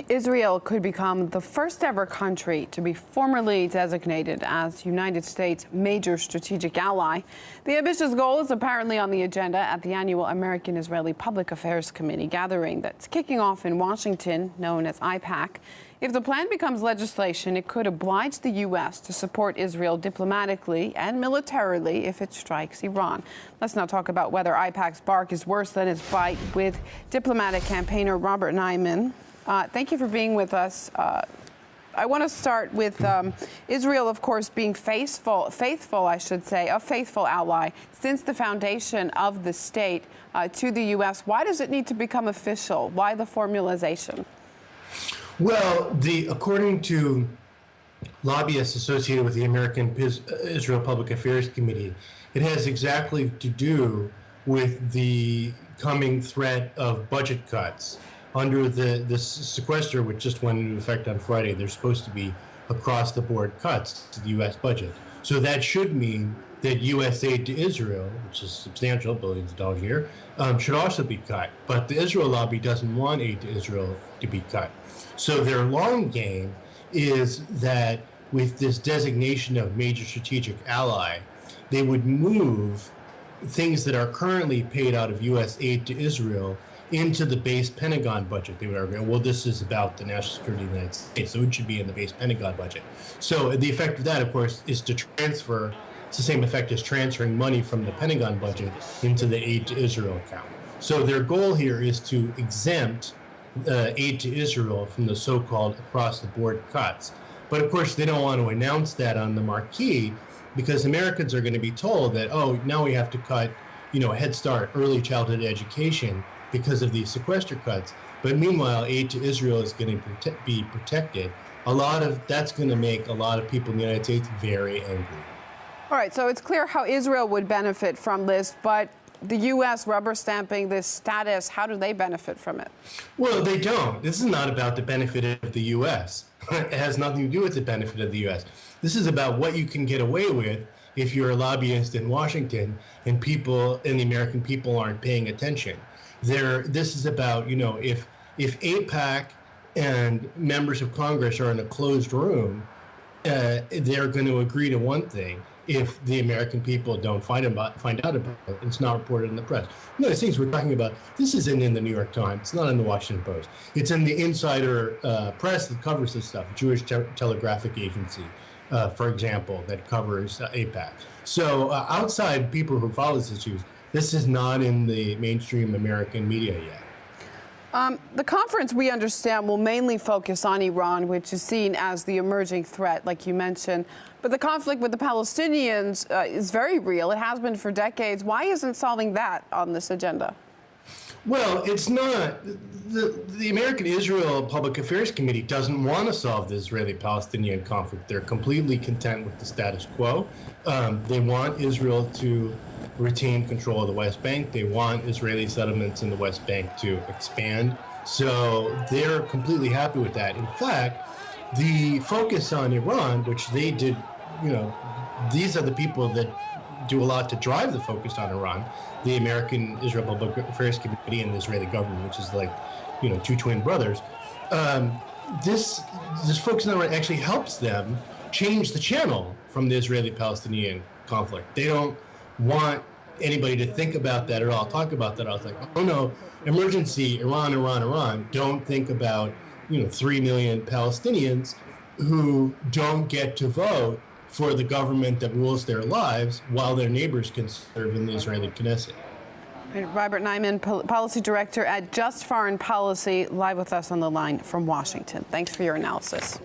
Israel could become the first ever country to be formally designated as United States' major strategic ally. The ambitious goal is apparently on the agenda at the annual American-Israeli Public Affairs Committee gathering that's kicking off in Washington, known as AIPAC. If the plan becomes legislation, it could oblige the U.S. to support Israel diplomatically and militarily if it strikes Iran. Let's now talk about whether AIPAC's bark is worse than its bite with diplomatic campaigner Robert Nyman. Thank you for being with us. I want to start with Israel, of course, being a faithful ally since the foundation of the state to the U.S. Why does it need to become official? Why the formalization? Well, according to lobbyists associated with the American-Israel Public Affairs Committee, it has exactly to do with the coming threat of budget cuts. Under the sequester, which just went into effect on Friday, there's supposed to be across-the-board cuts to the U.S. budget. So that should mean that U.S. aid to Israel, which is substantial, billions of dollars a year, should also be cut. But the Israel lobby doesn't want aid to Israel to be cut. So their long game is that with this designation of major strategic ally, they would move things that are currently paid out of U.S. aid to Israel into the base Pentagon budget. They would argue, well, this is about the national security of the United States, so it should be in the base Pentagon budget. So the effect of that, of course, is to transfer, it's the same effect as transferring money from the Pentagon budget into the aid to Israel account. So their goal here is to exempt aid to Israel from the so-called across-the-board cuts. But of course, they don't want to announce that on the marquee because Americans are going to be told that, oh, now we have to cut, Head Start, early childhood education, because of these sequester cuts. But meanwhile, aid to Israel is going to be protected. That's going to make a lot of people in the United States very angry. All right, so it's clear how Israel would benefit from this, but the U.S. rubber stamping this status, how do they benefit from it? Well, they don't. This is not about the benefit of the U.S. It has nothing to do with the benefit of the U.S. This is about what you can get away with if you're a lobbyist in Washington and the American people aren't paying attention. This is about, if AIPAC and members of Congress are in a closed room, they're going to agree to one thing. If the American people don't find out about it, it's not reported in the press. These things we're talking about, this isn't in the New York Times. It's not in the Washington Post. It's in the insider press that covers this stuff, Jewish Telegraphic Agency, for example, that covers AIPAC. So outside people who follow these issues, this is not in the mainstream American media yet. The conference, we understand, will mainly focus on Iran, which is seen as the emerging threat, like you mentioned. But the conflict with the Palestinians is very real. It has been for decades. Why isn't solving that on this agenda? Well, it's not. The American-Israel Public Affairs Committee doesn't want to solve the Israeli-Palestinian conflict. They're completely content with the status quo. They want Israel to retain control of the West Bank. They want Israeli settlements in the West Bank to expand. So they're completely happy with that. In fact, the focus on Iran, which they did, these are the people that do a lot to drive the focus on Iran, the American-Israel Public Affairs Committee and the Israeli government, which is like, two twin brothers. This focus on Iran actually helps them change the channel from the Israeli-Palestinian conflict. They don't want anybody to think about that at all, talk about that. I was like, oh no, emergency, Iran, Iran, Iran. Don't think about, 3 million Palestinians who don't get to vote for the government that rules their lives while their neighbors can serve in the Israeli Knesset. Robert Nyman, Policy Director at Just Foreign Policy, live with us on the line from Washington. Thanks for your analysis.